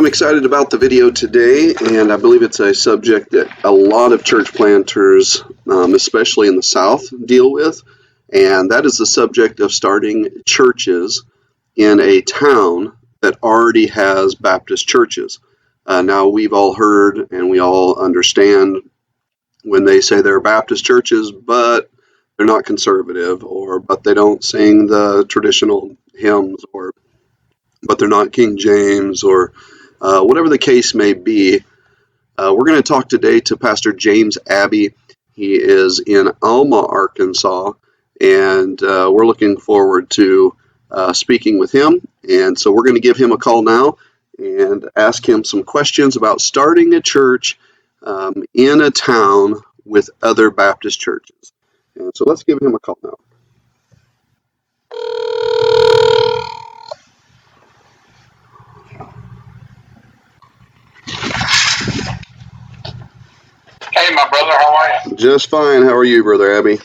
I'm excited about the video today, and I believe it's a subject that a lot of church planters, especially in the South, deal with, and that is the subject of starting churches in a town that already has Baptist churches. Now, we've all heard and we all understand when they say they're Baptist churches, but they're not conservative, but they don't sing the traditional hymns, but they're not King James, or whatever the case may be. We're going to talk today to Pastor James Abbey. He is in Alma, Arkansas, and we're looking forward to speaking with him. And so we're going to give him a call now and ask him some questions about starting a church in a town with other Baptist churches. And so let's give him a call now. Hey, my brother, how are you? Just fine. How are you, Brother Abbey?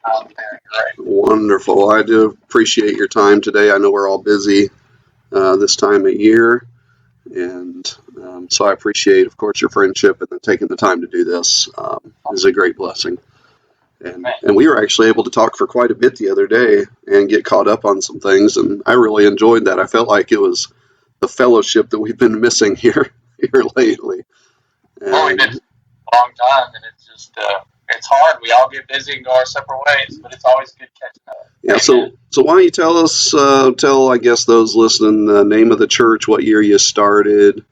I'm doing great. Wonderful. I do appreciate your time today. I know we're all busy this time of year, and so I appreciate, of course, your friendship, and then taking the time to do this is a great blessing. And we were actually able to talk for quite a bit the other day and get caught up on some things, and I really enjoyed that. I felt like it was the fellowship that we've been missing here lately. Well, we did a long time, and it's just it's hard. We all get busy and go our separate ways, but it's always good catching up. Yeah. So why don't you tell I guess those listening the name of the church, what year you started,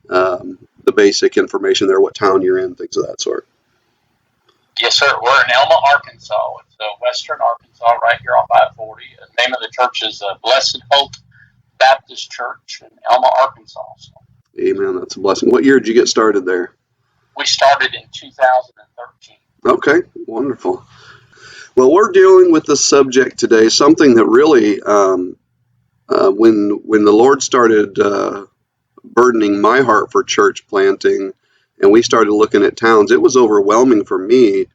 the basic information there, what town you're in, things of that sort. Yes, sir. We're in Alma, Arkansas. It's western Arkansas, right here on I-40. The name of the church is Blessed Hope Baptist Church in Alma, Arkansas. So, amen. That's a blessing. What year did you get started there? We started in 2013. Okay, wonderful. Well, we're dealing with the subject today, something that really, when the Lord started burdening my heart for church planting, and we started looking at towns, it was overwhelming for me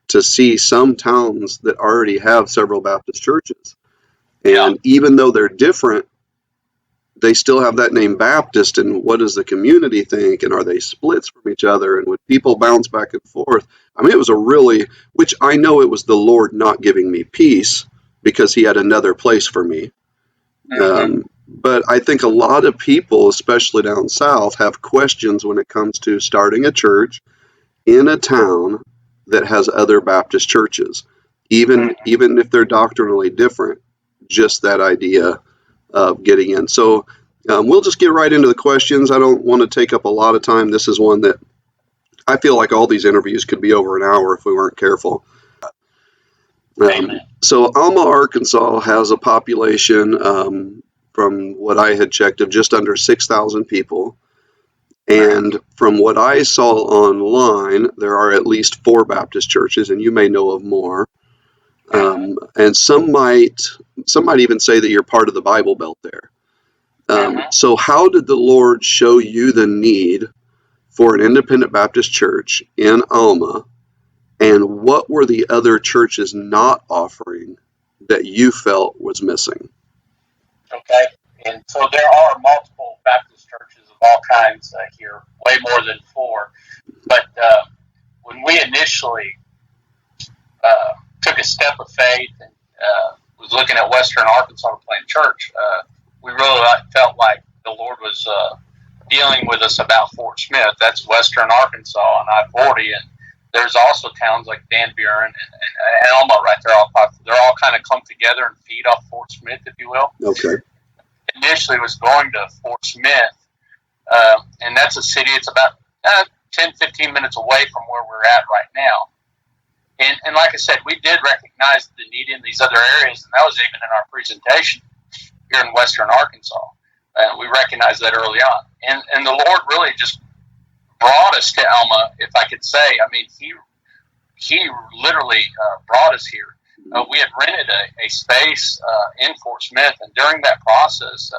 to see some towns that already have several Baptist churches. And even though they're different, they still have that name Baptist, and what does the community think, and are they splits from each other, and would people bounce back and forth? I mean, it was which I know it was the Lord not giving me peace, because he had another place for me. But I think a lot of people, especially down south, have questions when it comes to starting a church in a town that has other Baptist churches, even if they're doctrinally different, just that idea of getting in. So we'll just get right into the questions. I don't want to take up a lot of time. This is one that I feel like all these interviews could be over an hour if we weren't careful. So Alma, Arkansas has a population, from what I had checked, of just under 6,000 people. And from what I saw online, there are at least 4 Baptist churches, and you may know of more. And some might even say that you're part of the Bible Belt there. So how did the Lord show you the need for an independent Baptist church in Alma, and what were the other churches not offering that you felt was missing? Okay, and so there are multiple Baptist churches of all kinds here, way more than 4. But when we initially took a step of faith and was looking at western Arkansas to plant church, we really felt like the Lord was dealing with us about Fort Smith. That's western Arkansas on I-40, and there's also towns like Dan Buren and Alma right there. They're all kind of clumped together and feed off Fort Smith, if you will. Okay. Initially was going to Fort Smith, and that's a city. It's about 10, 15 minutes away from where we're at right now. And like I said, we did recognize the need in these other areas, and that was even in our presentation here in western Arkansas. We recognized that early on. And the Lord really just brought us to Alma, if I could say. I mean, he literally brought us here. We had rented a space in Fort Smith, and during that process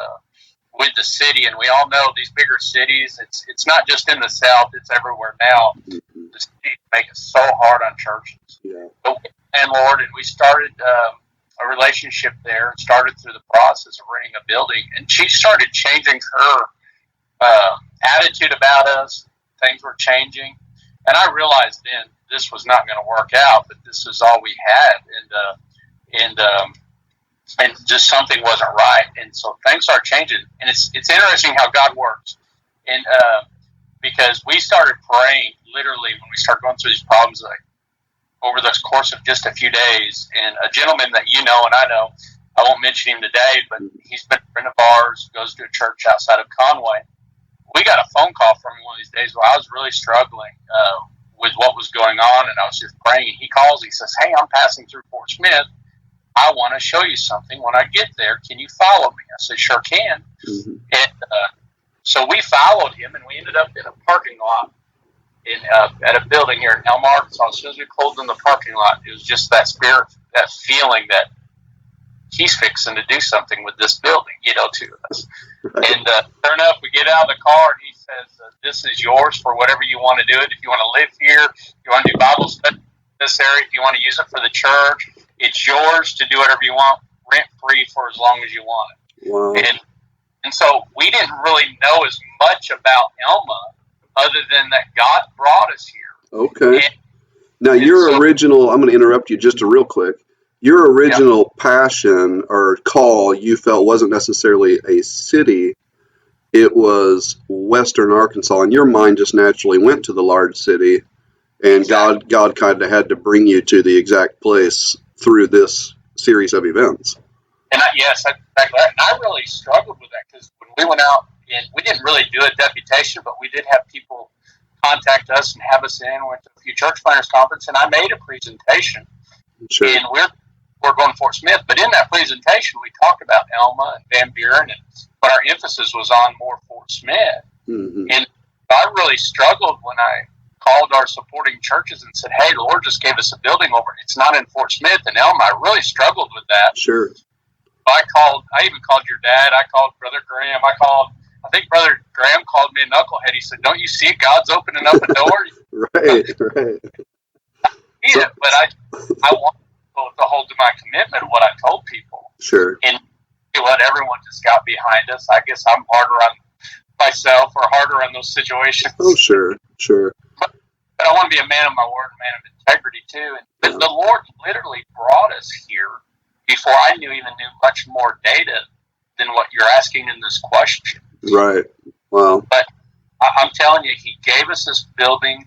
with the city, and we all know these bigger cities, it's not just in the South, it's everywhere now. The city make it so hard on churches. And Lord, and we started a relationship there, and started through the process of renting a building, and she started changing her attitude about us. Things were changing, and I realized then this was not going to work out. But this is all we had, and just something wasn't right. And so things started changing, and it's interesting how God works, and because we started praying literally when we started going through these problems, like over the course of just a few days. And a gentleman that you know and I know, I won't mention him today, but he's been a friend of ours, goes to a church outside of Conway. We got a phone call from him one of these days where I was really struggling with what was going on, and I was just praying. And he calls, he says, "Hey, I'm passing through Fort Smith. I want to show you something. When I get there, can you follow me?" I said, "Sure can." Mm-hmm. And so we followed him, and we ended up in a parking lot at a building here in Alma, Arkansas. As soon as we pulled in the parking lot, it was just that spirit, that feeling that he's fixing to do something with this building, to us. Right. And sure enough, we get out of the car, and he says, "This is yours for whatever you want to do it. If you want to live here, if you want to do Bible study in this area, if you want to use it for the church, it's yours to do whatever you want, rent-free for as long as you want it." Wow. And so we didn't really know as much about Alma other than that God brought us here. Okay. Now, your original, I'm going to interrupt you just real quick. Your original passion or call you felt wasn't necessarily a city. It was Western Arkansas, and your mind just naturally went to the large city, and exactly. God kind of had to bring you to the exact place through this series of events. And yes, exactly. And I really struggled with that because when we went out, and we didn't really do a deputation, but we did have people contact us and have us in. We went to a few church planners conference, and I made a presentation. Sure. And we're going to Fort Smith, but in that presentation we talked about Alma and Van Buren, but our emphasis was on more Fort Smith. Mm-hmm. And I really struggled when I called our supporting churches and said, "Hey, the Lord just gave us a building over. It's not in Fort Smith and Alma." I really struggled with that. Sure. I even called your dad. I called Brother Graham. I think Brother Graham called me a knucklehead. He said, "Don't you see God's opening up a door?" Right. Yeah, but I want to hold to my commitment of what I told people. Sure. And what everyone just got behind us. I guess I'm harder on myself or harder on those situations. Oh, sure. But I want to be a man of my word, a man of integrity too. And the Lord literally brought us here before I even knew much more data than what you're asking in this question. Right. Wow. But I'm telling you, He gave us this building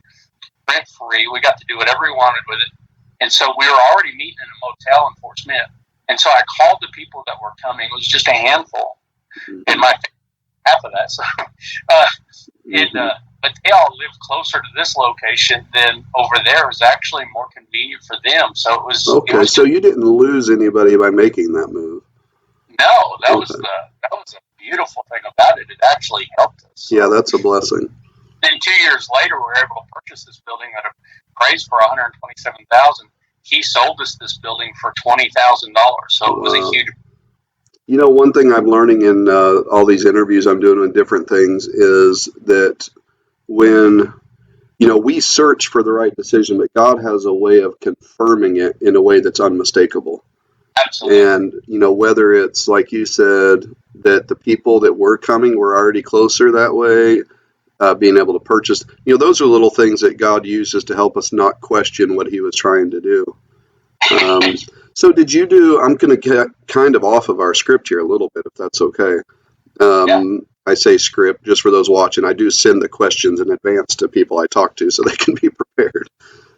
rent-free. We got to do whatever we wanted with it. And so we were already meeting in a motel in Fort Smith. And so I called the people that were coming. It was just a handful. Mm-hmm. And half of that. So, but they all lived closer to this location than over there. It was actually more convenient for them. So it was. Okay, so you didn't lose anybody by making that move. No, that was a beautiful thing about it. It actually helped us. So. Yeah, that's a blessing. Then 2 years later, we were able to purchase this building at a price for $127,000. He sold us this building for $20,000. So it was a huge. You know, one thing I'm learning in all these interviews I'm doing on different things is that when, we search for the right decision, but God has a way of confirming it in a way that's unmistakable. Absolutely. And, whether it's like you said, that the people that were coming were already closer that way, being able to purchase, those are little things that God uses to help us not question what He was trying to do. So did you do, I'm going to get kind of off of our script here a little bit, if that's okay. I say script just for those watching. I do send the questions in advance to people I talk to so they can be prepared.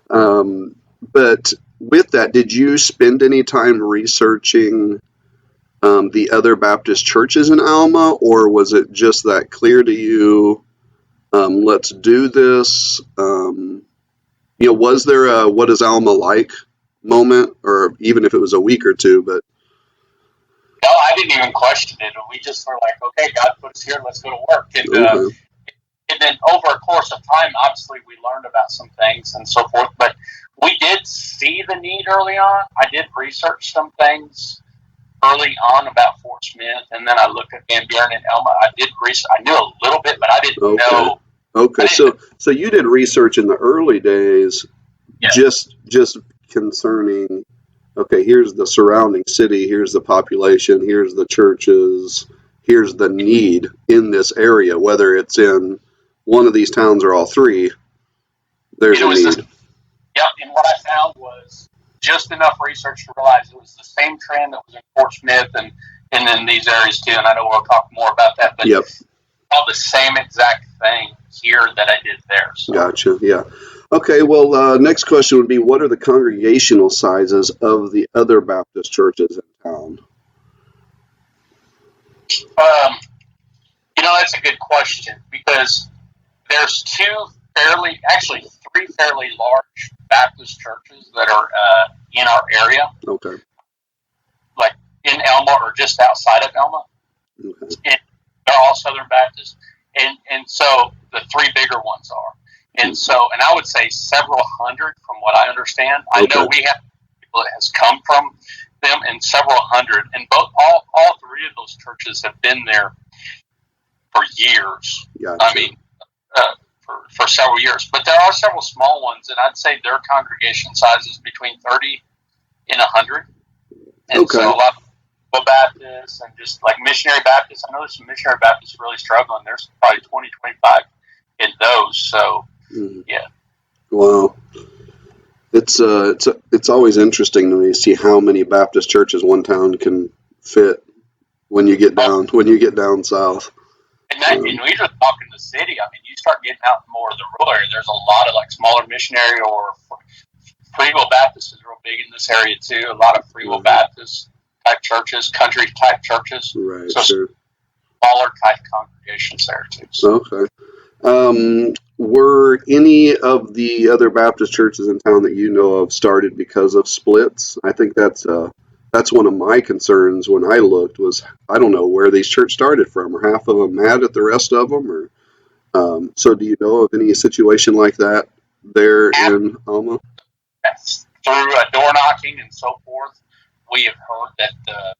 But with that, did you spend any time researching the other Baptist churches in Alma, or was it just that clear to you? Let's do this. Was there a what is Alma like moment, or even if it was a week or two? But no, I didn't even question it. We just were like, okay, God put us here, let's go to work. And then over a course of time, obviously, we learned about some things and so forth. But we did see the need early on. I did research some things early on about Fort Smith, and then I looked at Van Buren and Alma. I did research. I knew a little bit, but I didn't know. Okay, so you did research in the early days, just concerning. Okay, here's the surrounding city. Here's the population. Here's the churches. here's the need in this area, whether it's in one of these towns or all three, there's a need. Yep, and what I found was just enough research to realize it was the same trend that was in Fort Smith and in these areas too, and I know we'll talk more about that, but yep. all the same exact thing here that I did there. So. Gotcha, yeah. Okay, well, next question would be, what are the congregational sizes of the other Baptist churches in town? That's a good question, because there's three fairly large Baptist churches that are in our area. Okay. Like in Alma or just outside of Alma. Okay. And they're all Southern Baptist. And so the three bigger ones are. And I would say several hundred from what I understand. I know we have people that has come from them, and several hundred. And all three of those churches have been there for years. Gotcha. I mean, for several years. But there are several small ones, and I'd say their congregation size is between 30 and 100. And so a lot of Baptists and just like missionary Baptists, I know there's some missionary Baptists really struggling. There's probably 20, 25 in those. So, yeah. Wow. It's always interesting to me to see how many Baptist churches one town can fit when you get down south. And we just talk in the city. I mean, you start getting out more of the rural area. There's a lot of like smaller missionary or Free Will Baptist is real big in this area too. A lot of Free Will Baptist type churches, country type churches. Right. So sure. Smaller type congregations there too. So. Okay. Were any of the other Baptist churches in town that you know of started because of splits? I think that's one of my concerns when I looked was I don't know where these churches started from. Are half of them mad at the rest of them? Or so do you know of any situation like that there in Alma? Through door knocking and so forth, we have heard that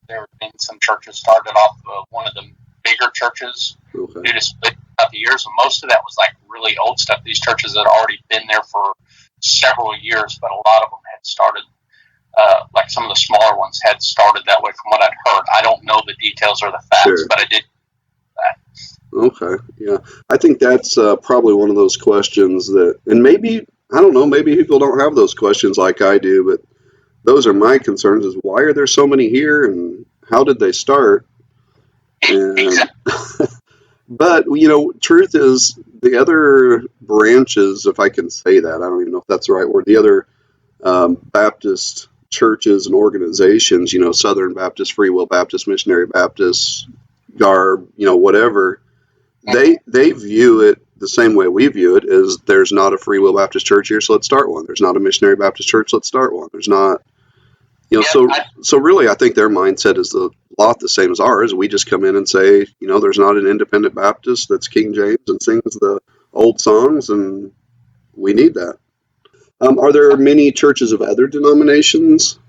there have been some churches started off one of the bigger churches due to split throughout the years, and most of that was like really old stuff. These churches had already been there for several years, but a lot of them had started, like some of the smaller ones had started that way from what I'd heard. I don't know the details or the facts, but I did that. Okay, yeah. I think that's probably one of those questions that, and maybe, I don't know, maybe people don't have those questions like I do, but those are my concerns is why are there so many here and how did they start? And, exactly. But, truth is the other branches, if I can say that, I don't even know if that's the right word, the other Baptist churches and organizations, Southern Baptist, Free Will Baptist, Missionary Baptist, Garb, whatever, they view it the same way we view it is there's not a Free Will Baptist church here, so let's start one. There's not a Missionary Baptist church, let's start one. There's not, so really I think their mindset is a lot the same as ours. We just come in and say, there's not an independent Baptist that's King James and sings the old songs, and we need that. Are there many churches of other denominations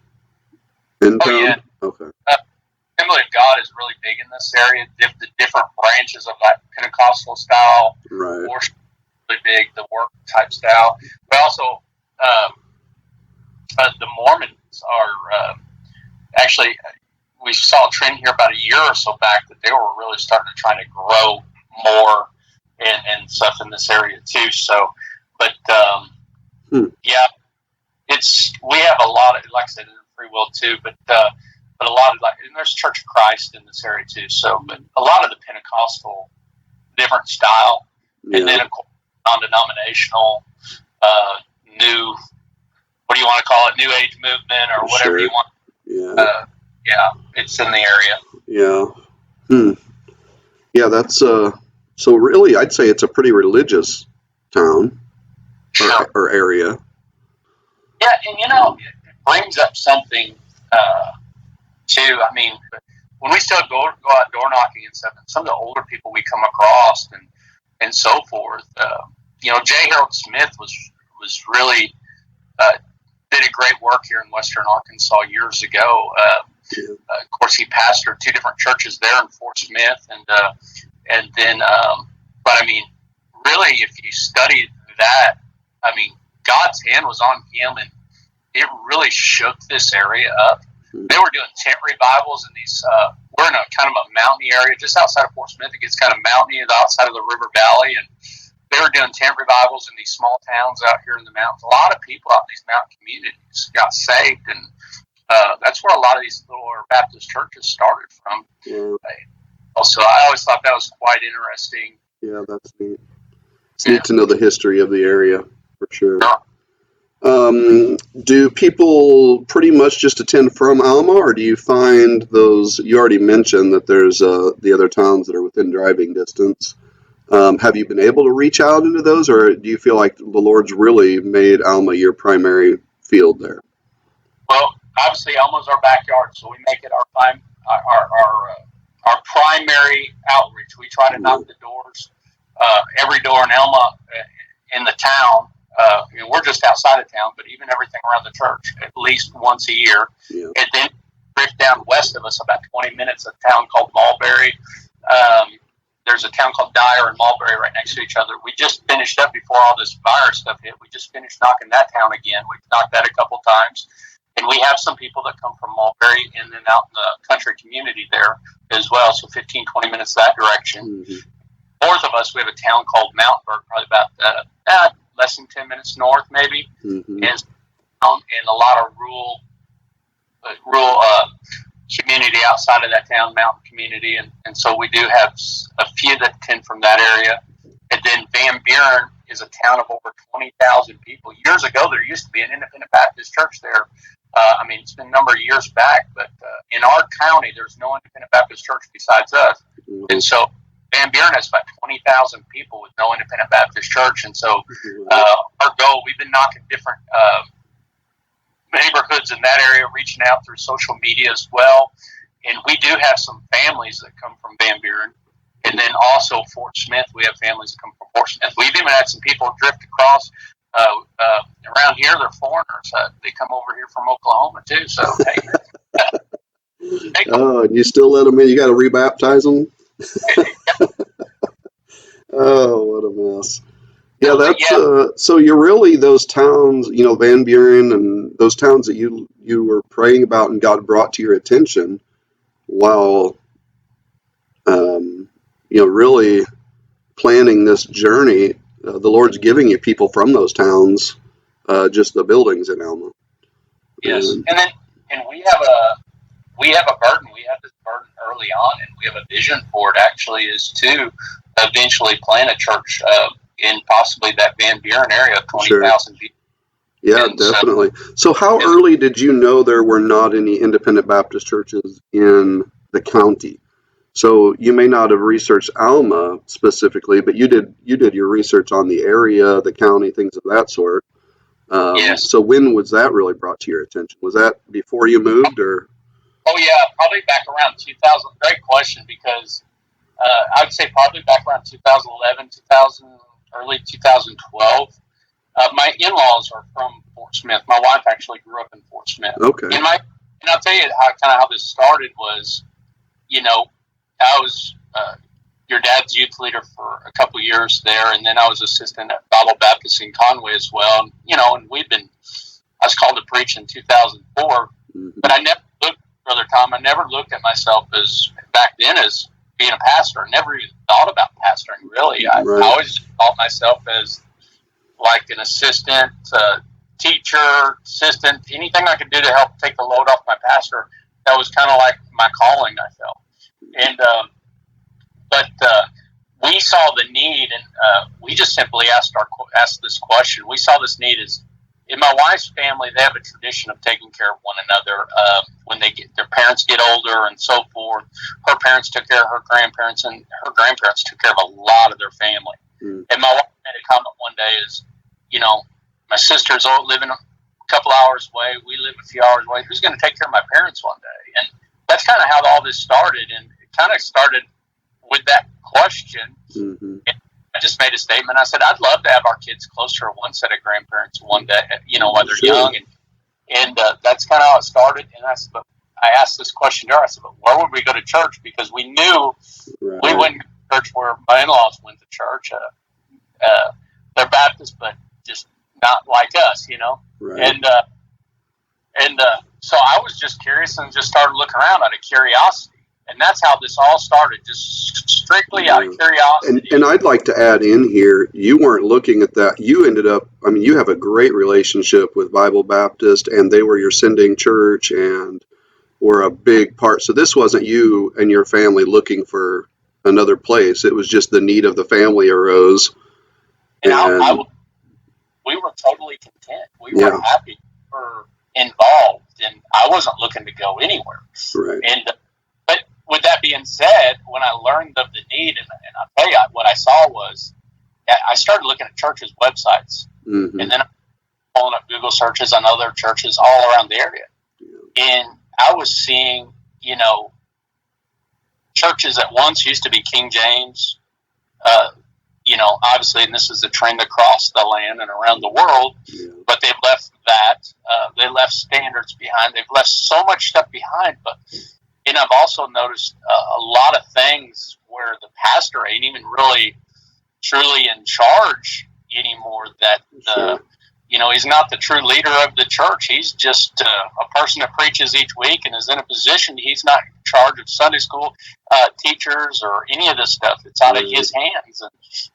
in town? Yeah. Okay. Assembly of God is really big in this area. The different branches of that Pentecostal style, worship really big, the work type style. But also, the Mormons are actually. We saw a trend here about a year or so back that they were really starting to try to grow more and stuff in this area too. So, but yeah, we have a lot of, like I said, Free Will too, but a lot of and there's Church of Christ in this area too. So, but a lot of the Pentecostal different style, and then of course non-denominational, new, what do you want to call it, New Age movement or whatever you want. Yeah, it's in the area. Yeah. Yeah, that's so really I'd say it's a pretty religious town or area. Yeah, and it brings up something too. I mean, when we still go out door knocking and stuff, and some of the older people we come across and so forth, J. Harold Smith was really did a great work here in Western Arkansas years ago. Of course, he pastored two different churches there in Fort Smith, and then, but I mean, really, if you studied that, I mean, God's hand was on him, and it really shook this area up. They were doing tent revivals in these we're in a kind of a mountainy area just outside of Fort Smith. It gets kind of mountainy outside of the river valley, and they were doing tent revivals in these small towns out here in the mountains. A lot of people out in these mountain communities got saved, and that's where a lot of these little Baptist churches started from. Yeah. So I always thought that was quite interesting. Yeah, that's neat. It's neat to know the history of the area, for sure. Do people pretty much just attend from Alma, or do you find those, you already mentioned that there's the other towns that are within driving distance. Have you been able to reach out into those, or do you feel like the Lord's really made Alma your primary field there? Well, obviously Alma's our backyard, so we make it our primary outreach. We try to knock the doors, every door in Alma, in the town. We're just outside of town, but even everything around the church, at least once a year. Yeah. And then down west of us, about 20 minutes, a town called Mulberry. There's a town called Dyer and Mulberry right next to each other. We just finished up before all this virus stuff hit. We just finished knocking that town again. We've knocked that a couple times. And we have some people that come from Mulberry and then out in the country community there as well. So 15, 20 minutes that direction. Mm-hmm. North of us, we have a town called Mountainburg, probably about less than 10 minutes north, maybe. Mm-hmm. And a lot of rural community outside of that town, mountain community. And so we do have a few that attend from that area. And then Van Buren is a town of over 20,000 people. Years ago, there used to be an independent Baptist church there. It's been a number of years back, but in our county, there's no independent Baptist church besides us. Mm-hmm. And so Van Buren has about 20,000 people with no independent Baptist church. And so our goal, we've been knocking different neighborhoods in that area, reaching out through social media as well. And we do have some families that come from Van Buren. And then also Fort Smith, we have families that come from Fort Smith. We've even had some people drift across. Around here, they're foreigners. They come over here from Oklahoma too. So, and you still let them in? You got to rebaptize them? Oh, what a mess. Yeah, that's so you're really those towns, Van Buren and those towns that you were praying about and God brought to your attention while really planning this journey. The Lord's giving you people from those towns, just the buildings in Alma. Yes, and we have a burden. We have this burden early on, and we have a vision for it. Actually, is to eventually plant a church in possibly that Van Buren area of 20,000 people. Yeah, and definitely. So how early did you know there were not any independent Baptist churches in the county? So you may not have researched Alma specifically, but you did your research on the area, the county, things of that sort. Yes. So when was that really brought to your attention? Was that before you moved, or? Oh yeah, probably back around 2000. Great question, because I would say probably back around 2011, early 2012. My in-laws are from Fort Smith. My wife actually grew up in Fort Smith. Okay. And I'll tell you how this started was, I was your dad's youth leader for a couple years there, and then I was assistant at Bible Baptist in Conway as well. And, and I was called to preach in 2004, mm-hmm. but I never looked, Brother Tom, I never looked at myself back then as being a pastor. I never even thought about pastoring, really. I always just thought myself as like an assistant, teacher, assistant, anything I could do to help take the load off my pastor. That was kind of like my calling, I felt. And but we saw the need, and we just simply asked this question. We saw this need as in my wife's family. They have a tradition of taking care of one another when their parents get older and so forth. Her parents took care of her grandparents, and her grandparents took care of a lot of their family. Mm. And my wife made a comment one day: "Is my sister's living a couple hours away. We live a few hours away. Who's going to take care of my parents one day?" And that's kind of how all this started, and it kind of started with that question. Mm-hmm. And I just made a statement. I said, I'd love to have our kids closer to one set of grandparents one day, while they're young. And that's kind of how it started. And I asked this question to her. I said, but where would we go to church? Because we knew we wouldn't go to church where my in-laws went to church. They're Baptist, but just not like us, Right. And so I was just curious and just started looking around out of curiosity. And that's how this all started, just strictly out of curiosity. And I'd like to add in here, you weren't looking at that. You ended up, I mean, you have a great relationship with Bible Baptist, and they were your sending church and were a big part. So this wasn't you and your family looking for another place. It was just the need of the family arose. And we were totally content. We were happy. We were involved, and I wasn't looking to go anywhere. Right. But with that being said, when I learned of the need, and I'll tell you, what I saw was, I started looking at churches' websites, Mm-hmm. and then pulling up Google searches on other churches all around the area. And I was seeing, churches that once used to be King James, obviously, and this is a trend across the land and around the world, but they've left that. They left standards behind. They've left so much stuff behind. And I've also noticed a lot of things where the pastor ain't even really truly in charge anymore, that he's not the true leader of the church. He's just a person that preaches each week and is in a position. He's not in charge of Sunday school teachers or any of this stuff. It's out of his hands. And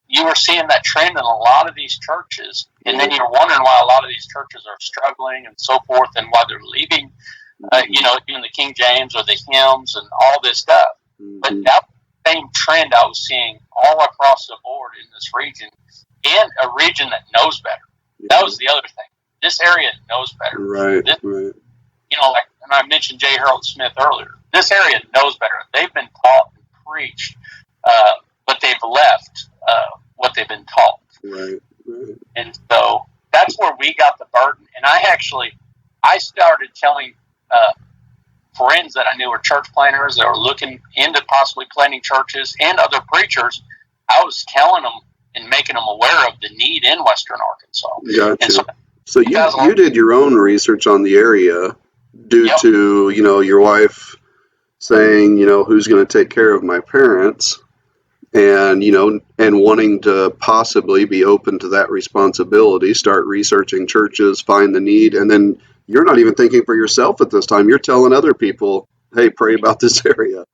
you were seeing that trend in a lot of these churches, and then you're wondering why a lot of these churches are struggling and so forth, and why they're leaving, doing the King James or the hymns and all this stuff. But that same trend I was seeing all across the board in this region, and a region that knows better. That was the other thing. This area knows better. Right. And I mentioned J. Harold Smith earlier. This area knows better. They've been taught and preached, but they've left what they've been taught. Right. And so that's where we got the burden. And I started telling friends that I knew were church planters that were looking into possibly planting churches, and other preachers. I was telling them and making them aware of the need in Western Arkansas. Gotcha. So you did your own research on the area due to, your wife saying, who's going to take care of my parents, and, and wanting to possibly be open to that responsibility, start researching churches, find the need, and then you're not even thinking for yourself at this time. You're telling other people, hey, pray about this area.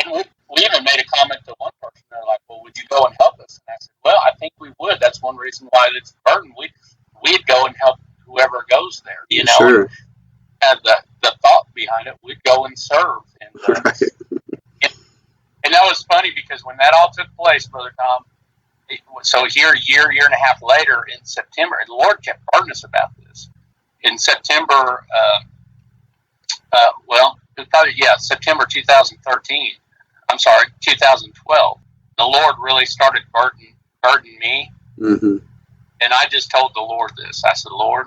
And we even made a comment to one person. They're like, well, would you go and help us? And I said, well, I think we would. That's one reason why it's a burden. We'd go and help whoever goes there, Sure. And the thought behind it, we'd go and serve. And, right. and that was funny, because when that all took place, Brother Tom, so here a year and a half later in September, the Lord kept burdening us about this. In September, September 2013, 2012, the Lord really started burdening me. Mm-hmm. And I just told the Lord this. I said, Lord,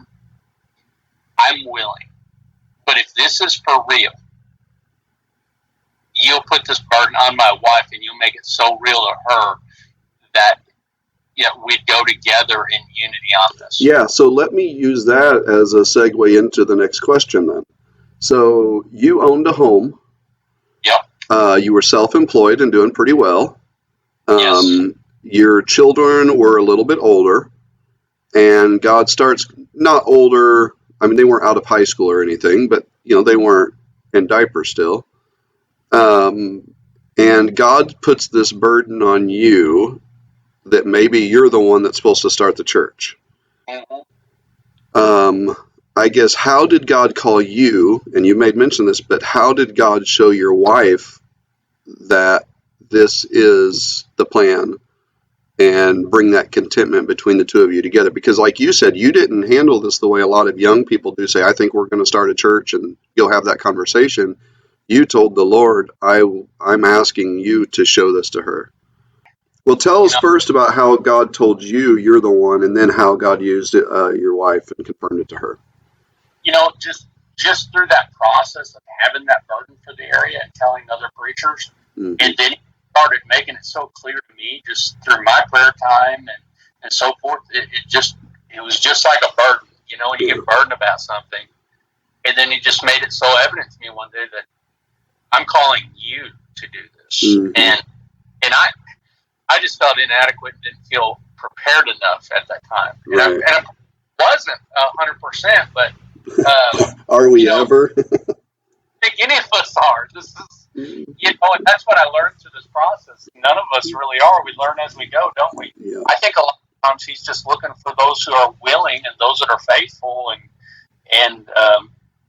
I'm willing, but if this is for real, you'll put this burden on my wife, and you'll make it so real to her that we'd go together in unity on this. Yeah, so let me use that as a segue into the next question then. So you owned a home. Yep. You were self-employed and doing pretty well. Yes. Your children were a little bit older, and God starts, not older, I mean, they weren't out of high school or anything, but, they weren't in diapers still. And God puts this burden on you that maybe you're the one that's supposed to start the church. Mm-hmm. I guess, how did God call you, and you may mention this, but how did God show your wife that this is the plan, and bring that contentment between the two of you together? Because like you said, you didn't handle this the way a lot of young people do, say, I think we're going to start a church, and you'll have that conversation. You told the Lord, I'm asking you to show this to her. Well, tell us first about how God told you you're the one, and then how God used it, your wife, and confirmed it to her. Just through that process of having that burden for the area and telling other preachers, Mm-hmm. and then he started making it so clear to me, just through my prayer time and so forth. It was just like a burden, when you get burdened about something, and then he just made it so evident to me one day that I'm calling you to do this, Mm-hmm. and I just felt inadequate and didn't feel prepared enough at that time, Right. and I wasn't 100%, but are we ever? I think any of us are. This is And that's what I learned through this process. None of us really are. We learn as we go, don't we? Yeah. I think a lot of times he's just looking for those who are willing and those that are faithful, and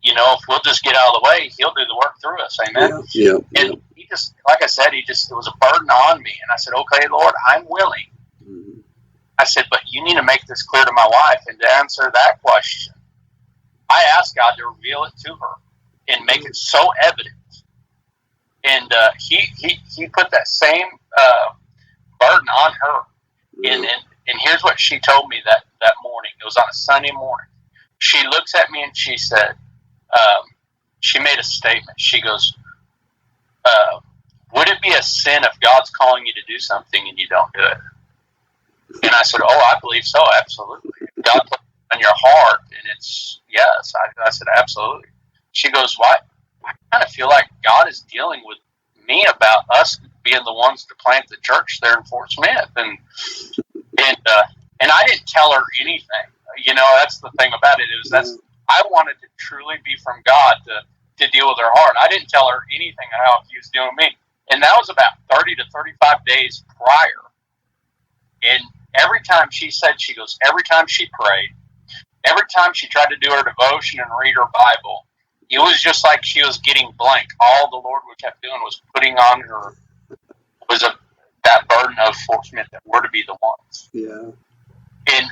if we'll just get out of the way, he'll do the work through us. Amen. Yeah. And he just, like I said, it was a burden on me, and I said, okay, Lord, I'm willing. Mm-hmm. I said, but you need to make this clear to my wife. And to answer that question, I asked God to reveal it to her and make it so evident. And he put that same burden on her. And here's what she told me that morning. It was on a Sunday morning. She looks at me and she said, she made a statement. She goes, would it be a sin if God's calling you to do something and you don't do it? And I said, oh, I believe so, absolutely. God put it on your heart, and it's yes. I said, absolutely. She goes, why? I kind of feel like God is dealing with me about us being the ones to plant the church there in Fort Smith, and I didn't tell her anything. That's the thing about it is I wanted to truly be from God to deal with her heart. I didn't tell her anything of how he was dealing with me, and that was about 30 to 35 days prior. And every time she said, she goes, every time she prayed, every time she tried to do her devotion and read her Bible, it was just like she was getting blank. All the Lord kept doing was putting on her that burden of Fort Smith, that we're to be the ones. Yeah.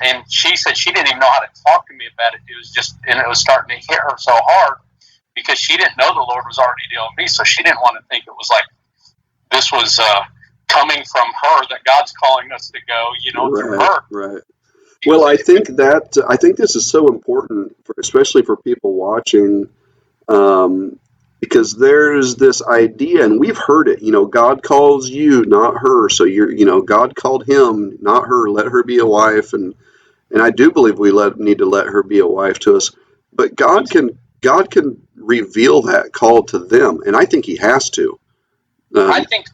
And she said she didn't even know how to talk to me about it. It was just, and it was starting to hit her so hard because she didn't know the Lord was already dealing with me, so she didn't want to think it was like this was coming from her, that God's calling us to go, through her. Right. Well, I think this is so important, especially for people watching, because there's this idea, and we've heard it. God calls you, not her. So God called him, not her. Let her be a wife, and I do believe we need to let her be a wife to us. But God can reveal that call to them, and I think He has to. I think.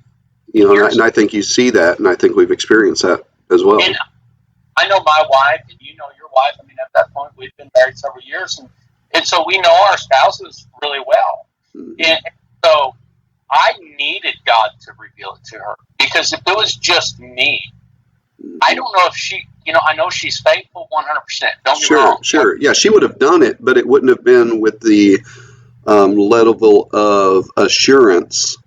And I think you see that, and I think we've experienced that as well. And I know my wife, and you know your wife. I mean, at that point, we've been married several years, and so we know our spouses really well. Mm-hmm. And so I needed God to reveal it to her, because if it was just me, mm-hmm. I don't know if she, I know she's faithful 100%. Don't get me wrong. Sure. Yeah, she would have done it, but it wouldn't have been with the level of assurance.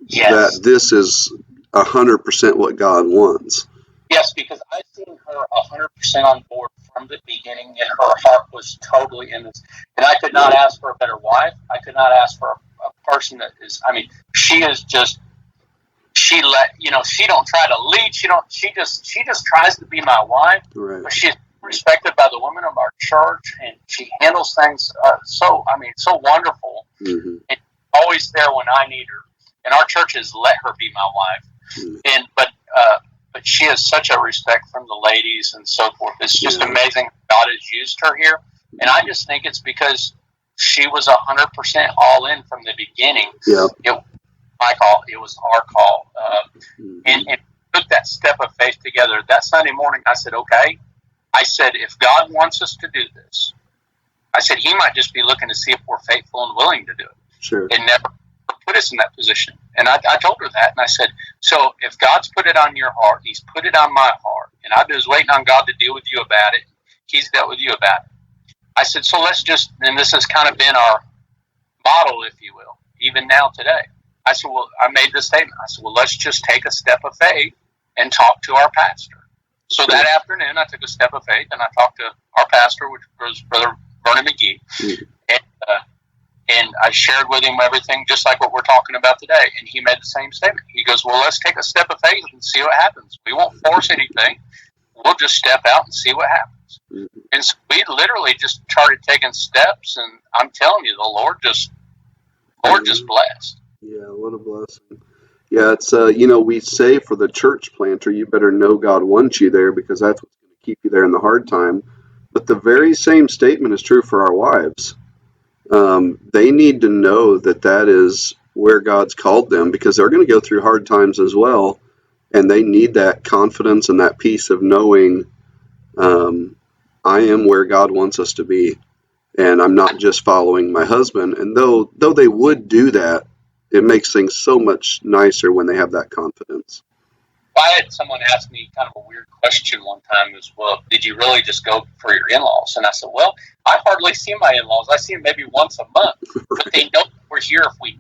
Yes. That this is 100% what God wants. Yes, because I've seen her 100% on board from the beginning, and her heart was totally in this. And I could not ask for a better wife. I could not ask for a person that is. I mean, she is just. She don't try to lead. She just tries to be my wife. Right. But she's respected by the women of our church, and she handles things so wonderful. Mm-hmm. And always there when I need her. And our church has let her be my wife, and but she has such a respect from the ladies and so forth. It's just amazing God has used her here, and I just think it's because she was 100% all in from the beginning. Yeah, it was our call, and took that step of faith together. That Sunday morning, I said, okay. I said, if God wants us to do this, I said He might just be looking to see if we're faithful and willing to do it. Sure. And never put us in that position. And I told her that, and I said, so if God's put it on your heart, He's put it on my heart, and I was waiting on God to deal with you about it. He's dealt with you about it. I said, so let's just, and this has kind of been our model, if you will, even now today. I said, well, I made this statement. I said, well, let's just take a step of faith and talk to our pastor. So that afternoon, I took a step of faith, and I talked to our pastor, which was Brother Bernie McGee, and I shared with him everything, just like what we're talking about today. And he made the same statement. He goes, well, let's take a step of faith and see what happens. We won't force anything. We'll just step out and see what happens. Mm-hmm. And so we literally just started taking steps, and I'm telling you, the Lord just blessed. Yeah, what a blessing. Yeah, it's, we say for the church planter, you better know God wants you there, because that's what's going to keep you there in the hard time. But the very same statement is true for our wives. They need to know that is where God's called them, because they're going to go through hard times as well. And they need that confidence and that peace of knowing, I am where God wants us to be. And I'm not just following my husband. And though they would do that, it makes things so much nicer when they have that confidence. I had someone ask me kind of a weird question one time as well. Did you really just go for your in-laws? And I said, well, I hardly see my in-laws. I see them maybe once a month, but they know we're here if we,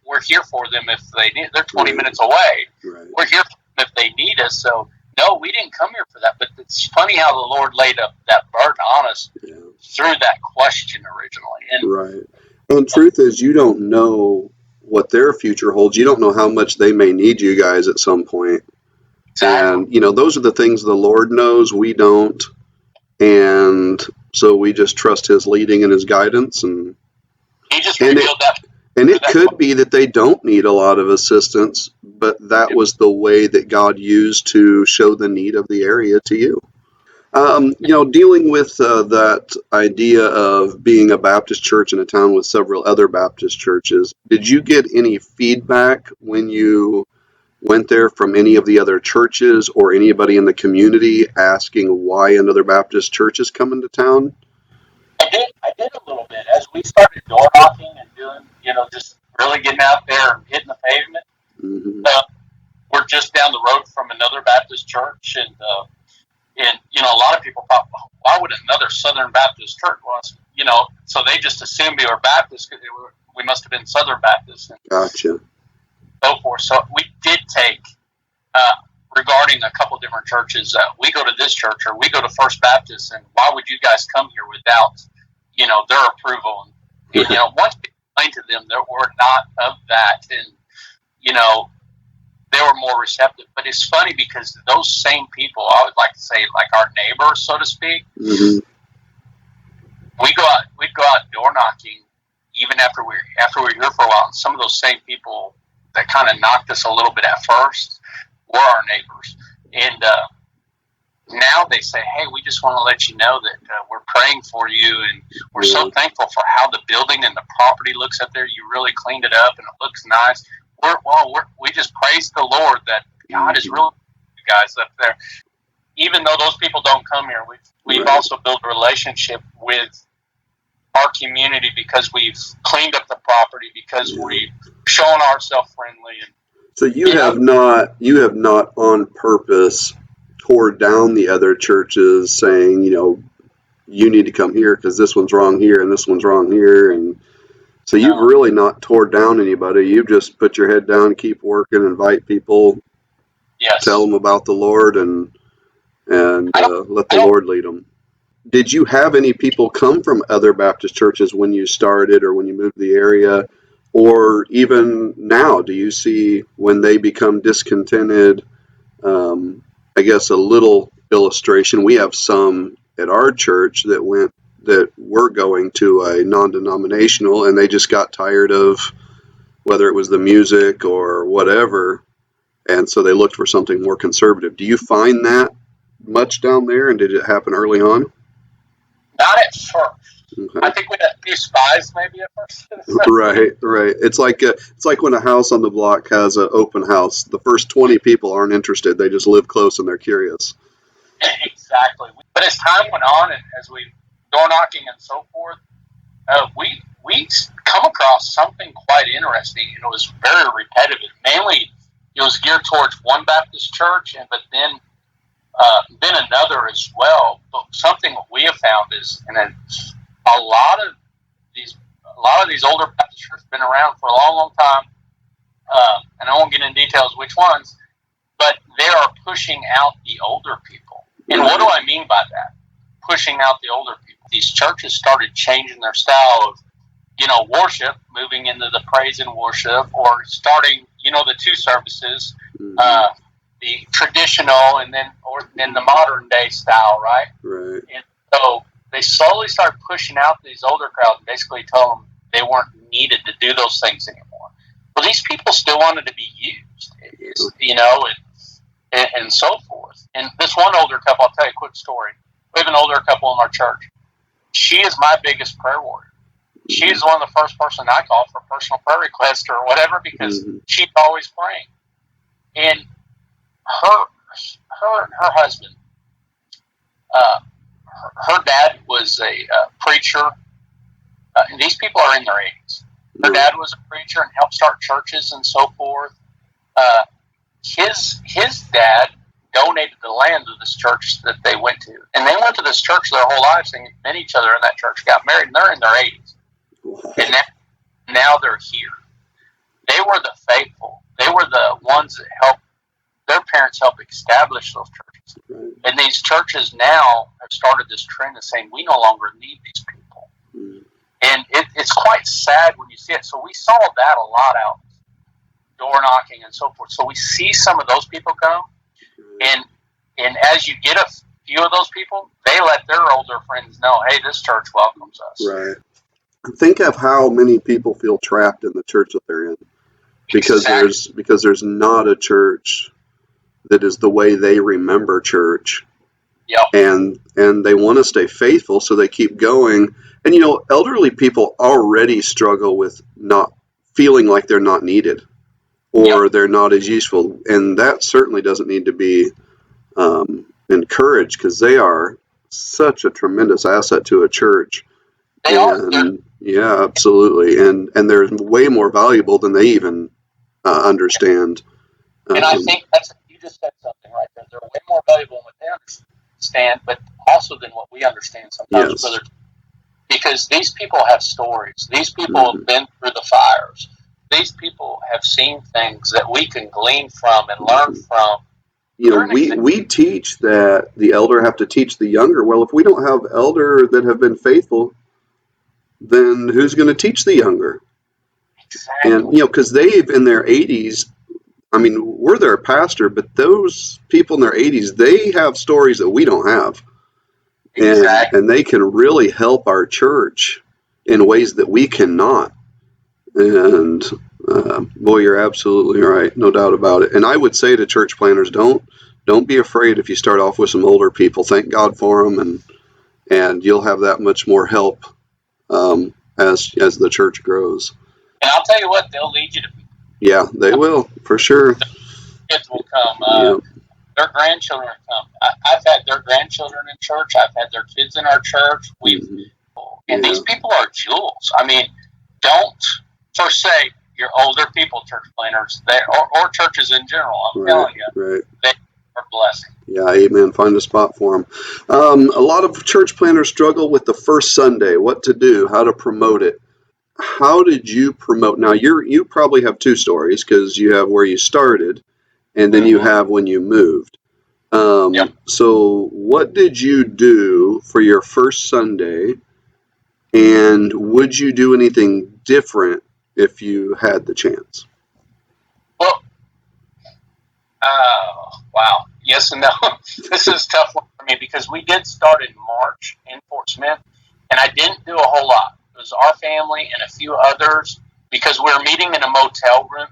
we're here for them if they need. They're 20 minutes away. Right. We're here for them if they need us. So no, we didn't come here for that. But it's funny how the Lord laid up that burden on us through that question originally. And right. And truth is, you don't know what their future holds. You don't know how much they may need you guys at some point. exactly. And, those are the things the Lord knows, we don't. And so we just trust his leading and his guidance. And He just revealed that. And it could be that they don't need a lot of assistance, but that was the way that God used to show the need of the area to you. Dealing with that idea of being a Baptist church in a town with several other Baptist churches, did you get any feedback when you went there from any of the other churches or anybody in the community asking why another Baptist church is coming to town? I did a little bit as we started door knocking and doing, just really getting out there and hitting the pavement. Mm-hmm. We're just down the road from another Baptist church, and a lot of people thought, well, why would another Southern Baptist church? Well, so they just assumed we were Baptist because we must have been Southern Baptist and Gotcha. so forth. So we did take regarding a couple different churches. We go to this church or we go to First Baptist, and why would you guys come here without their approval? And once we explained to them that we're not of that, and they were more receptive. But it's funny because those same people, I would like to say, like our neighbors, so to speak, mm-hmm. we'd go out door knocking even after we were here for a while. And some of those same people that kind of knocked us a little bit at first were our neighbors. And now they say, hey, we just want to let you know that we're praying for you, and we're so thankful for how the building and the property looks up there. You really cleaned it up, and it looks nice. We just praise the Lord that God is really you guys up there. Even though those people don't come here, we've also built a relationship with our community because we've cleaned up the property, because we've shown ourselves friendly. And so you have not on purpose tore down the other churches saying, you need to come here because this one's wrong here and this one's wrong here. And so you've really not tore down anybody. You've just put your head down, keep working, invite people, tell them about the Lord, and let the Lord lead them. Did you have any people come from other Baptist churches when you started or when you moved to the area? Or even now, do you see when they become discontented? I guess a little illustration. We have some at our church that were going to a non-denominational, and they just got tired of whether it was the music or whatever, and so they looked for something more conservative. Do you find that much down there, and did it happen early on? Not at first. Okay. I think we had a few spies maybe at first. Right. It's like when a house on the block has an open house. The first 20 people aren't interested. They just live close and they're curious. Exactly. But as time went on and as we door knocking and so forth, we come across something quite interesting, and it was very repetitive. Mainly, it was geared towards one Baptist church, but then another as well. But something we have found is, and a lot of these older Baptist churches have been around for a long, long time, and I won't get into details which ones, but they are pushing out the older people. And what do I mean by that? Pushing out the older people. These churches started changing their style of, worship, moving into the praise and worship, or starting, the two services, the traditional and then the modern day style, right? Right. And so they slowly started pushing out these older crowds and basically told them they weren't needed to do those things anymore. Well, these people still wanted to be used, and so forth. And this one older couple, I'll tell you a quick story. We have an older couple in our church. She is my biggest prayer warrior. She's one of the first person I call for personal prayer request or whatever, because she's always praying. And her and her husband, her dad was a preacher. And these people are in their 80s. Her dad was a preacher and helped start churches and so forth. His dad donated the land to this church that they went to, and they went to this church their whole lives and met each other in that church, got married, and they're in their 80s, and now they're here. They were the faithful. They were the ones that helped their parents help establish those churches. Right. And these churches now have started this trend of saying we no longer need these people. Mm. And it's quite sad when you see it. So we saw that a lot out, door knocking and so forth. So we see some of those people come, and as you get a few of those people, they let their older friends know, hey, this church welcomes us. Right. Think of how many people feel trapped in the church that they're in, because there's not a church that is the way they remember church. Yep. And they want to stay faithful, so they keep going. And elderly people already struggle with not feeling like they're not needed, or they're not as useful, and that certainly doesn't need to be encouraged, because they are such a tremendous asset to a church. They are. Yeah, absolutely, and they're way more valuable than they even understand. And I think you just said something right there. They're way more valuable than what they understand, but also than what we understand sometimes, yes. brother. Because these people have stories. These people have been through the fires. These people have seen things that we can glean from and learn from. We teach that the elder have to teach the younger. Well, if we don't have elder that have been faithful, then who's going to teach the younger? Exactly. And because they've in their 80s. I mean, we're their pastor, but those people in their 80s, they have stories that we don't have. Exactly. And they can really help our church in ways that we cannot. And boy, you're absolutely right, no doubt about it. And I would say to church planners, don't be afraid if you start off with some older people. Thank God for them, and you'll have that much more help as the church grows. And I'll tell you what, they'll lead you to people. Yeah, they will, for sure. Kids will come. Their grandchildren come. I've had their grandchildren in church. I've had their kids in our church. And these people are jewels. I mean, don't forsake your older people, church planners, or churches in general. I'm telling you, they are a blessing. Yeah, amen. Find a spot for them. A lot of church planners struggle with the first Sunday, what to do, how to promote it. How did you promote? Now, you probably have two stories, because you have where you started, and then you have when you moved. So what did you do for your first Sunday, and would you do anything different if you had the chance? Well, wow. Yes and no. This is a tough one for me, because we did start in March in Fort Smith, and I didn't do a whole lot. It was our family and a few others, because we were meeting in a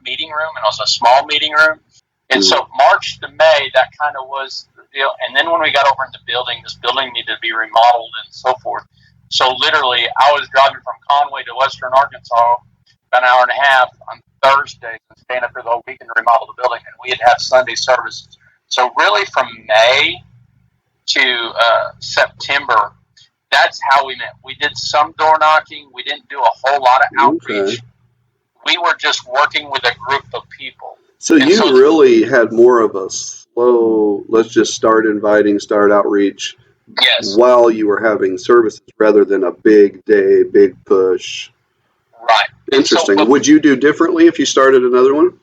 meeting room, and it was a small meeting room. And so March to May, that kind of was the deal. And then when we got over in the building, this building needed to be remodeled and so forth. So literally, I was driving from Conway to Western Arkansas about an hour and a half on Thursdays and staying up there the whole weekend to remodel the building. And we'd have Sunday services. So really from May to September, that's how we met. We did some door knocking. We didn't do a whole lot of outreach. We were just working with a group of people. So you really had more of a slow, let's just start inviting, start outreach while you were having services, rather than a big day, big push. Right. Interesting. Would you do differently if you started another one?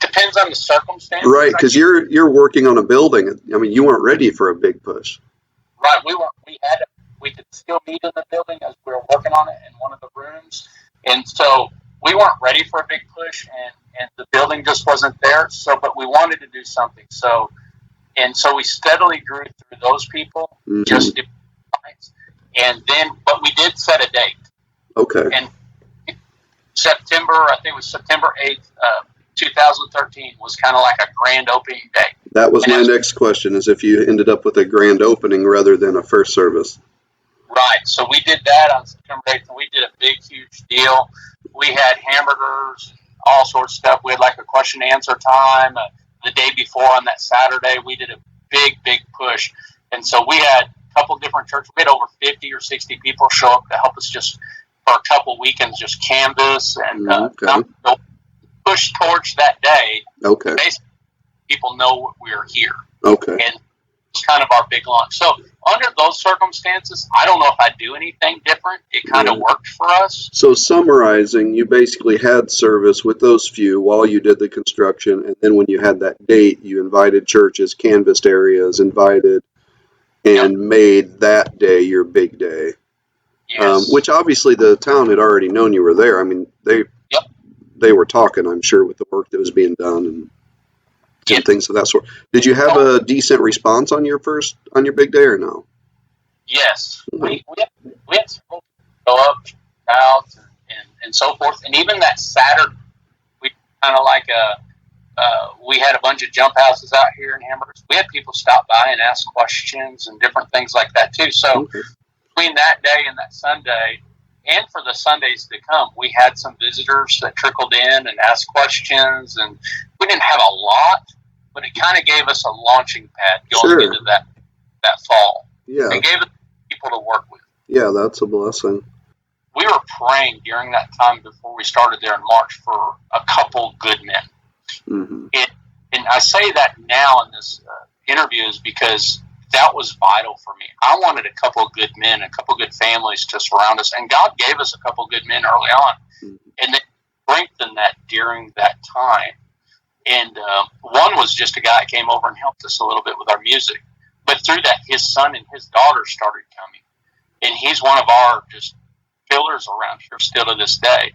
Depends on the circumstances. Right, because you're working on a building. I mean, you weren't ready for a big push. Right. We could still meet in the building as we were working on it in one of the rooms. And so we weren't ready for a big push, and the building just wasn't there. But we wanted to do something. So we steadily grew through those people, just different times. And then, but we did set a date. Okay. And September, I think it was September 8th, 2013 was kind of like a grand opening day. That was my next question, is if you ended up with a grand opening rather than a first service. Right. So we did that on September 8th, and we did a big, huge deal. We had hamburgers, all sorts of stuff. We had like a question and answer time. The day before on that Saturday, we did a big, big push. And so we had a couple different churches. We had over 50 or 60 people show up to help us just for a couple weekends, just canvas and Okay. push torch that day. Okay. Basically, people know we're here. Okay. And it's kind of our big launch. So under those circumstances, I don't know if I'd do anything different. It kind of worked for us. So summarizing, you basically had service with those few while you did the construction, and then when you had that date, you invited churches, canvassed areas, invited, and made that day your big day. Yes. Which obviously the town had already known you were there. I mean, they were talking, I'm sure, with the work that was being done and things of that sort. Did you have a decent response on your big day or no? Yes. We had people go up, out, and so forth. And even that Saturday, we kind of like we had a bunch of jump houses out here in Amherst. We had people stop by and ask questions and different things like that too. So between that day and that Sunday, and for the Sundays to come, we had some visitors that trickled in and asked questions. And we didn't have a lot, but it kind of gave us a launching pad going into that fall. Yeah. It gave us people to work with. Yeah, that's a blessing. We were praying during that time before we started there in March for a couple good men. Mm-hmm. And I say that now in this interview is because that was vital for me. I wanted a couple of good men, a couple of good families to surround us. And God gave us a couple of good men early on. Mm-hmm. And they strengthened that during that time. And one was just a guy that came over and helped us a little bit with our music. But through that, his son and his daughter started coming. And he's one of our just pillars around here still to this day.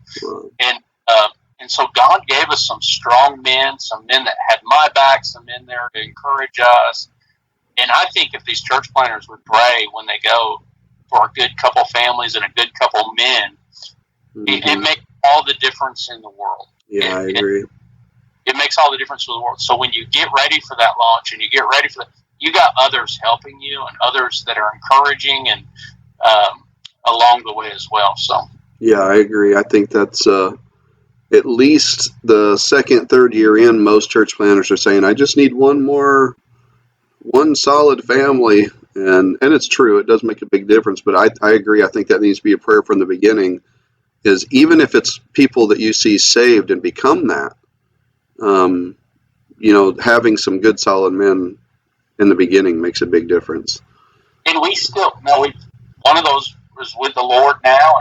And so God gave us some strong men, some men that had my back, some men there to encourage us. And I think if these church planners would pray when they go for a good couple families and a good couple men, it makes all the difference in the world. Yeah, I agree. It makes all the difference in the world. So when you get ready for that launch and you get ready for that, you got others helping you and others that are encouraging and along the way as well. So yeah, I agree. I think that's at least the second, third year in, most church planners are saying, I just need one solid family. And it's true. It does make a big difference. But I agree. I think that needs to be a prayer from the beginning, is even if it's people that you see saved and become that, having some good solid men in the beginning makes a big difference. And we still, one of those was with the Lord now.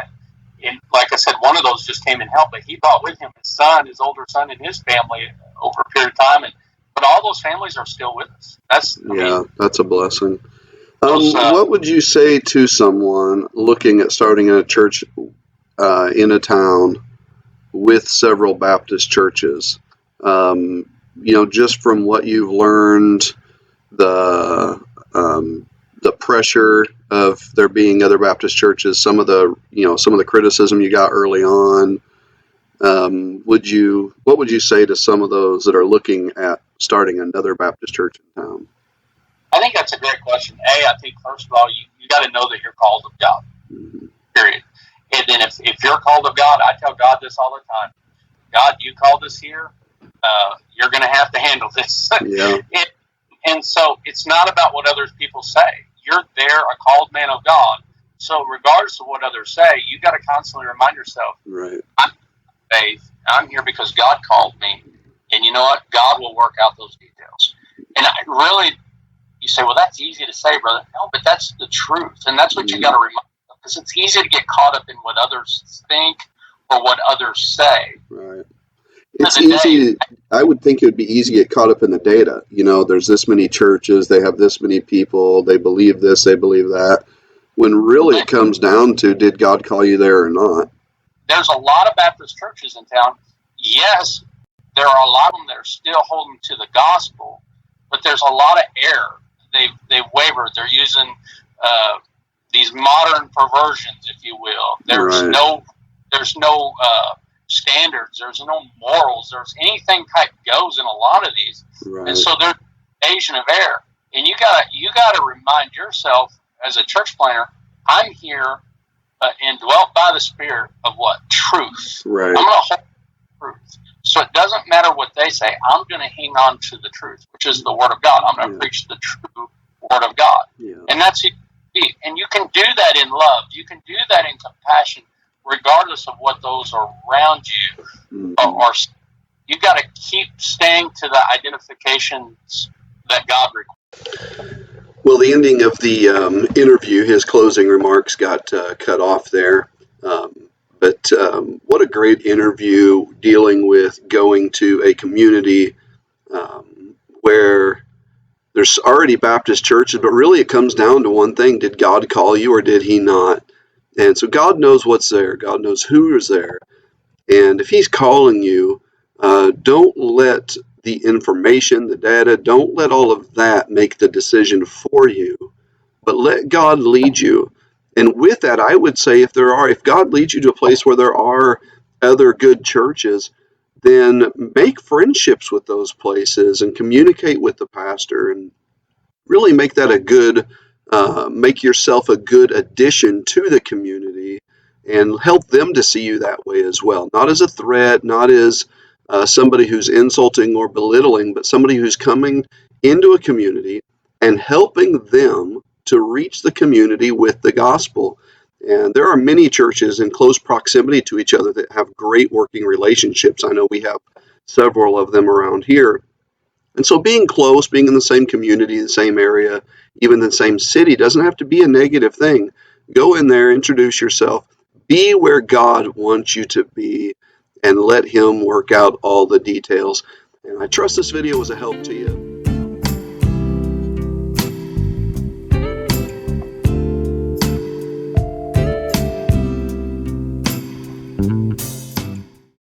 And like I said, one of those just came and helped, but he brought with him his son, his older son, and his family over a period of time. But all those families are still with us. That's a blessing. What would you say to someone looking at starting a church in a town with several Baptist churches? Just from what you've learned, the pressure of there being other Baptist churches, some of the criticism you got early on. What would you say to some of those that are looking at starting another Baptist church in town? I think that's a great question. I think first of all, you got to know that you're called of God. Mm-hmm. Period. And then if you're called of God, I tell God this all the time. God, you called us here. You're going to have to handle this. Yeah. And so it's not about what other people say. You're there, a called man of God. So regardless of what others say, you got to constantly remind yourself, right? I'm faith. I'm here because God called me. And you know what? God will work out those details. And you say, well, that's easy to say, brother. No, but that's the truth. And that's what you got to remind yourself, because it's easy to get caught up in what others think or what others say. Right. It's easy. I would think it would be easy to get caught up in the data. There's this many churches, they have this many people, they believe this, they believe that. When really it comes down to, did God call you there or not? There's a lot of Baptist churches in town. Yes, there are a lot of them that are still holding to the gospel, but there's a lot of error. They've wavered. They're using these modern perversions, if you will. There's no standards. There's no morals. There's anything type goes in a lot of these, and so there's invasion of error. And you gotta remind yourself as a church planner, I'm here and dwelt by the Spirit of what? Truth. Right. I'm gonna hold truth. So it doesn't matter what they say. I'm going to hang on to the truth, which is the Word of God. I'm going to preach the true Word of God. Yeah. And that's it. And you can do that in love. You can do that in compassion. regardless of what those around you are. You got to keep staying to the identifications that God requires. Well, the ending of the interview, his closing remarks got cut off there. But what a great interview dealing with going to a community where there's already Baptist churches, but really it comes down to one thing. Did God call you or did he not? And so God knows what's there. God knows who is there. And if he's calling you, don't let the information, the data, don't let all of that make the decision for you, but let God lead you. And with that, I would say if God leads you to a place where there are other good churches, then make friendships with those places and communicate with the pastor and really make that make yourself a good addition to the community and help them to see you that way as well. Not as a threat, not as somebody who's insulting or belittling, but somebody who's coming into a community and helping them to reach the community with the gospel. And there are many churches in close proximity to each other that have great working relationships. I know we have several of them around here. And so being close, being in the same community, the same area, even the same city doesn't have to be a negative thing. Go in there, introduce yourself, be where God wants you to be, and let him work out all the details. And I trust this video was a help to you.